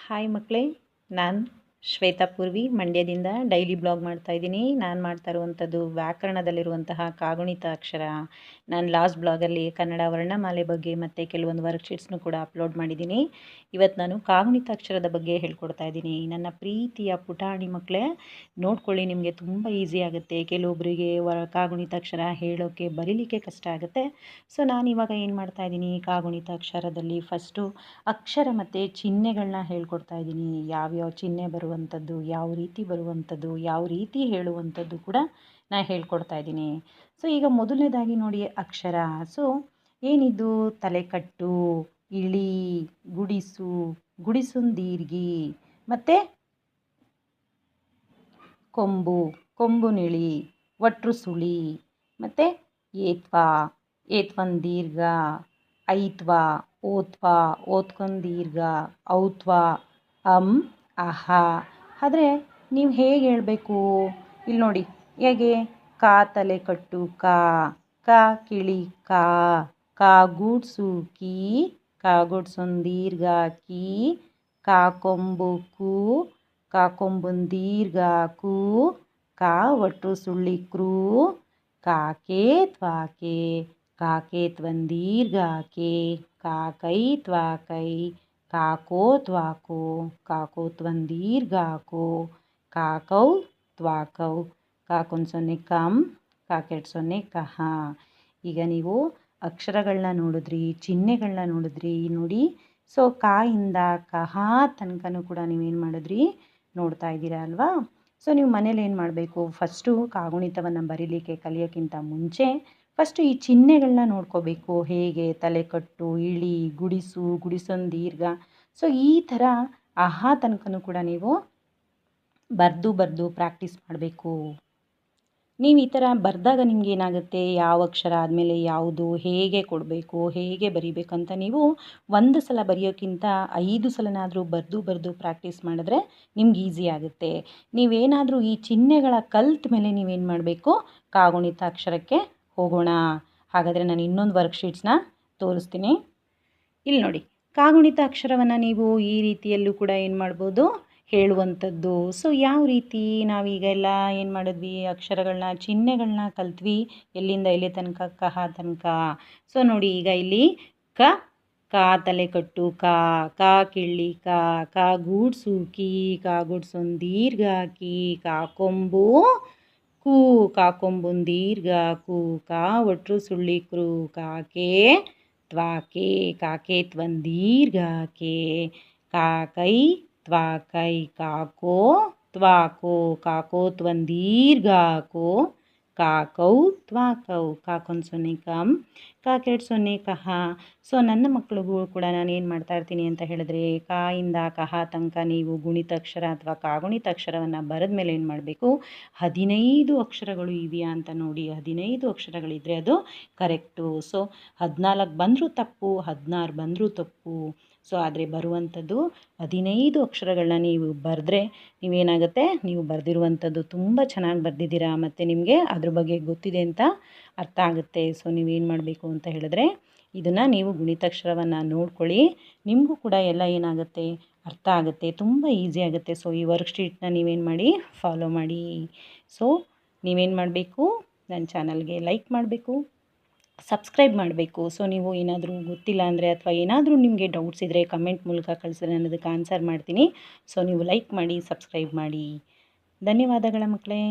Hi ಮಕ್ಕಳೇ, ನಾನು ಶ್ವೇತಾ ಪೂರ್ವಿ ಮಂಡ್ಯದಿಂದ ಡೈಲಿ ಬ್ಲಾಗ್ ಮಾಡ್ತಾಯಿದ್ದೀನಿ. ನಾನು ಮಾಡ್ತಾ ಇರುವಂಥದ್ದು ವ್ಯಾಕರಣದಲ್ಲಿರುವಂತಹ ಕಾಗುಣಿತ ಅಕ್ಷರ. ನಾನು ಲಾಸ್ಟ್ ಬ್ಲಾಗಲ್ಲಿ ಕನ್ನಡ ವರ್ಣಮಾಲೆ ಬಗ್ಗೆ ಮತ್ತು ಕೆಲವೊಂದು ವರ್ಕ್ಶೀಟ್ಸ್ನು ಕೂಡ ಅಪ್ಲೋಡ್ ಮಾಡಿದ್ದೀನಿ. ಇವತ್ತು ನಾನು ಕಾಗುಣಿತ ಅಕ್ಷರದ ಬಗ್ಗೆ ಹೇಳ್ಕೊಡ್ತಾ ಇದ್ದೀನಿ. ನನ್ನ ಪ್ರೀತಿಯ ಪುಟಾಣಿ ಮಕ್ಕಳೇ, ನೋಡ್ಕೊಳ್ಳಿ, ನಿಮಗೆ ತುಂಬ ಈಸಿ ಆಗುತ್ತೆ. ಕೆಲವೊಬ್ಬರಿಗೆ ಕಾಗುಣಿತ ಅಕ್ಷರ ಹೇಳೋಕ್ಕೆ ಬರೀಲಿಕ್ಕೆ ಕಷ್ಟ ಆಗುತ್ತೆ. ಸೊ ನಾನು ಇವಾಗ ಏನು ಮಾಡ್ತಾ ಇದ್ದೀನಿ, ಕಾಗುಣಿತ ಅಕ್ಷರದಲ್ಲಿ ಫಸ್ಟು ಅಕ್ಷರ ಮತ್ತು ಚಿಹ್ನೆಗಳನ್ನ ಹೇಳ್ಕೊಡ್ತಾ ಇದ್ದೀನಿ. ಯಾವ್ಯಾವ ಚಿಹ್ನೆ ಬರುವಂಥದ್ದು, ಯಾವ ರೀತಿ ಬರುವಂಥದ್ದು, ಯಾವ ರೀತಿ ಹೇಳುವಂಥದ್ದು ಕೂಡ ನಾನು ಹೇಳ್ಕೊಡ್ತಾ ಇದ್ದೀನಿ. ಸೊ ಈಗ ಮೊದಲನೇದಾಗಿ ನೋಡಿ ಅಕ್ಷರ. ಸೊ ಏನಿದು? ತಲೆಕಟ್ಟು, ಇಳಿ, ಗುಡಿಸು, ಗುಡಿಸುಂದೀರ್ಘಿ, ಮತ್ತು ಕೊಂಬು, ಕೊಂಬುನಿಳಿ, ಒಟ್ರು ಸುಳಿ, ಮತ್ತು ಏತ್ವ, ಏತ್ವಂದೀರ್ಘ, ಐತ್ವ, ಓತ್ವ, ಓತ್ಕೊಂದೀರ್ಘ, ಔತ್ವ, ಅಹ. ಆದರೆ ನೀವು ಹೇಗೆ ಹೇಳಬೇಕು ಇಲ್ಲಿ ನೋಡಿ. ಹೇಗೆ? ಕಾ ತಲೆಕಟ್ಟು ಕಾ ಕಿಳಿ ಕಾ ಗೂಡ್ಸು ಕೀ, ಕಾ ಗುಡ್ಸೊಂದೀರ್ಘ ಕೀ, ಕಾ ಕೊಂಬು ಕಾ ಕೊಂಬುಂದೀರ್ಘ ಕು, ಕಾ ಒಟ್ರು ಸುಳ್ಳಿ ಕ್ರೂ, ಕಾಕೇತ್ವಾಕೆ, ಕಾಕೇತ್ವಂದೀರ್ಘ ಕೆ, ಕಾಕೈತ್ವಾಕೈ, ಕಾಕೋತ್ವಾಕೋ, ಕಾಕೋತ್ವಂದೀರ್ಘ ಕೋ, ಕಾಕೌ ತ್ವಾಕೌ, ಕಾಕೊಂದು ಸೊನ್ನೆ ಕಂ, ಕಾಕೆರಡು ಸೊನ್ನೆ ಕಹ. ಈಗ ನೀವು ಅಕ್ಷರಗಳನ್ನ ನೋಡಿದ್ರಿ, ಚಿಹ್ನೆಗಳನ್ನ ನೋಡಿದ್ರಿ ನೋಡಿ. ಸೊ ಕಾಯಿಂದ ಕಹ ತನಕನೂ ಕೂಡ ನೀವೇನು ಮಾಡಿದ್ರಿ, ನೋಡ್ತಾ ಇದ್ದೀರಾ ಅಲ್ವಾ? ಸೊ ನೀವು ಮನೇಲಿ ಏನು ಮಾಡಬೇಕು, ಫಸ್ಟು ಕಾಗುಣಿತವನ್ನು ಬರೀಲಿಕ್ಕೆ ಕಲಿಯೋಕ್ಕಿಂತ ಮುಂಚೆ ಫಸ್ಟು ಈ ಚಿಹ್ನೆಗಳನ್ನ ನೋಡ್ಕೋಬೇಕು. ಹೇಗೆ? ತಲೆಕಟ್ಟು, ಇಳಿ, ಗುಡಿಸು, ಗುಡಿಸೊಂದೀರ್ಘ. ಸೊ ಈ ಥರ ಆಹಾ ತನಕನೂ ಕೂಡ ನೀವು ಬರೆದು ಪ್ರಾಕ್ಟೀಸ್ ಮಾಡಬೇಕು. ನೀವು ಈ ಥರ ಬರೆದಾಗ ನಿಮ್ಗೆ ಏನಾಗುತ್ತೆ, ಯಾವ ಅಕ್ಷರ ಆದಮೇಲೆ ಯಾವುದು, ಹೇಗೆ ಕೊಡಬೇಕು, ಹೇಗೆ ಬರೀಬೇಕಂತ ನೀವು ಒಂದು ಸಲ ಬರೆಯೋಕ್ಕಿಂತ 5 ಸಲನಾದರೂ ಬರೆದು ಪ್ರಾಕ್ಟೀಸ್ ಮಾಡಿದ್ರೆ ನಿಮ್ಗೆ ಈಸಿ ಆಗುತ್ತೆ. ನೀವೇನಾದರೂ ಈ ಚಿಹ್ನೆಗಳ ಕಲ್ತ ಮೇಲೆ ನೀವೇನು ಮಾಡಬೇಕು, ಕಾಗುಣಿತ ಅಕ್ಷರಕ್ಕೆ ಹೋಗೋಣ. ಹಾಗಾದರೆ ನಾನು ಇನ್ನೊಂದು ವರ್ಕ್ಶೀಟ್ಸ್ನ ತೋರಿಸ್ತೀನಿ. ಇಲ್ಲಿ ನೋಡಿ, ಕಾಗುಣಿತ ಅಕ್ಷರವನ್ನು ನೀವು ಈ ರೀತಿಯಲ್ಲೂ ಕೂಡ ಏನು ಮಾಡ್ಬೋದು, ಹೇಳುವಂಥದ್ದು. ಸೊ ಯಾವ ರೀತಿ? ನಾವೀಗೆಲ್ಲ ಏನು ಮಾಡಿದ್ವಿ, ಅಕ್ಷರಗಳನ್ನ, ಚಿಹ್ನೆಗಳನ್ನ ಕಲ್ತ್ವಿ. ಎಲ್ಲಿಂದ ಎಲ್ಲಿ ತನಕ? ಕಹ ತನಕ. ಸೊ ನೋಡಿ, ಈಗ ಇಲ್ಲಿ ಕಾ ತಲೆಕಟ್ಟು ಕಾ ಕಿಳ್ಳಿ ಕಾ ಗೂಡ್ಸು ಕೀ, ಕಾ ಗುಡ್ಸೊಂದೀರ್ಘ ಕೀ, ಕಾ ಕೊಂಬು ಕಾ ಕೊಂಬುಂದೀರ್ಘ ಕು, ಕಾ ಒಟ್ರು ಸುಳ್ಳಿ ಕ್ರೂ, ಕಾಕೆ ತ್ವಾಕೆ, ಕಾಕೇತ್ವಂದೀರ್ಘ ಕೆ, ಕಾಕೈ ತ್ವಾಕೈ, ಕಾಕೋ ತ್ವಾಕೋ, ಕಾಕೋತ್ವಂದೀರ್ಘ ಕೋ, ಕಾಕೌ ತ್ವಾಕೌ, ಕಾಕೊಂದು ಸೊನ್ನೆ ಕಂ, ಕಾಕೆರಡು ಸೊನ್ನೆ ಕಹ. ಸೊ ನನ್ನ ಮಕ್ಕಳಿಗೂ ಕೂಡ ನಾನು ಏನು ಮಾಡ್ತಾ ಇರ್ತೀನಿ ಅಂತ ಹೇಳಿದ್ರೆ, ಕಾಯಿಂದ ಕಹ ತನಕ ನೀವು ಗುಣಿತಾಕ್ಷರ ಅಥವಾ ಕಾಗುಣಿತ ಅಕ್ಷರವನ್ನು ಬರೆದ ಮೇಲೆ ಏನು ಮಾಡಬೇಕು, 15 ಅಕ್ಷರಗಳು ಇವೆಯಾ ಅಂತ ನೋಡಿ. 15 ಅಕ್ಷರಗಳಿದ್ದರೆ ಅದು ಕರೆಕ್ಟು. ಸೊ 14 ಬಂದರೂ ತಪ್ಪು, 16 ಬಂದರೂ ತಪ್ಪು. ಸೊ ಆದರೆ ಬರುವಂಥದ್ದು 15 ಅಕ್ಷರಗಳನ್ನ ನೀವು ಬರೆದ್ರೆ ನೀವೇನಾಗುತ್ತೆ, ನೀವು ಬರೆದಿರುವಂಥದ್ದು ತುಂಬ ಚೆನ್ನಾಗಿ ಬರೆದಿದ್ದೀರಾ ಮತ್ತು ನಿಮಗೆ ಅದ್ರ ಬಗ್ಗೆ ಗೊತ್ತಿದೆ ಅಂತ ಅರ್ಥ ಆಗುತ್ತೆ. ಸೊ ನೀವೇನು ಮಾಡಬೇಕು ಅಂತ ಹೇಳಿದ್ರೆ, ಇದನ್ನು ನೀವು ಗುಣಿತಾಕ್ಷರವನ್ನು ನೋಡ್ಕೊಳ್ಳಿ. ನಿಮಗೂ ಕೂಡ ಎಲ್ಲ ಏನಾಗುತ್ತೆ, ಅರ್ಥ ಆಗುತ್ತೆ, ತುಂಬ ಈಸಿ ಆಗುತ್ತೆ. ಸೊ ಈ ವರ್ಕ್ಶೀಟ್ನ ನೀವೇನು ಮಾಡಿ, ಫಾಲೋ ಮಾಡಿ. ಸೊ ನೀವೇನು ಮಾಡಬೇಕು, ನನ್ನ ಚಾನಲ್ಗೆ ಲೈಕ್ ಮಾಡಬೇಕು, ಸಬ್ಸ್ಕ್ರೈಬ್ ಮಾಡಬೇಕು. ಸೊ ನೀವು ಏನಾದರೂ ಗೊತ್ತಿಲ್ಲ ಅಂದರೆ ಅಥವಾ ಏನಾದರೂ ನಿಮಗೆ ಡೌಟ್ಸ್ ಇದ್ದರೆ ಕಮೆಂಟ್ ಮೂಲಕ ಕಳಿಸಿದ್ರೆ ನಾನು ಅದಕ್ಕೆ ಆನ್ಸರ್ ಮಾಡ್ತೀನಿ. ಸೊ ನೀವು ಲೈಕ್ ಮಾಡಿ, ಸಬ್ಸ್ಕ್ರೈಬ್ ಮಾಡಿ. ಧನ್ಯವಾದಗಳ ಮಕ್ಕಳೇ.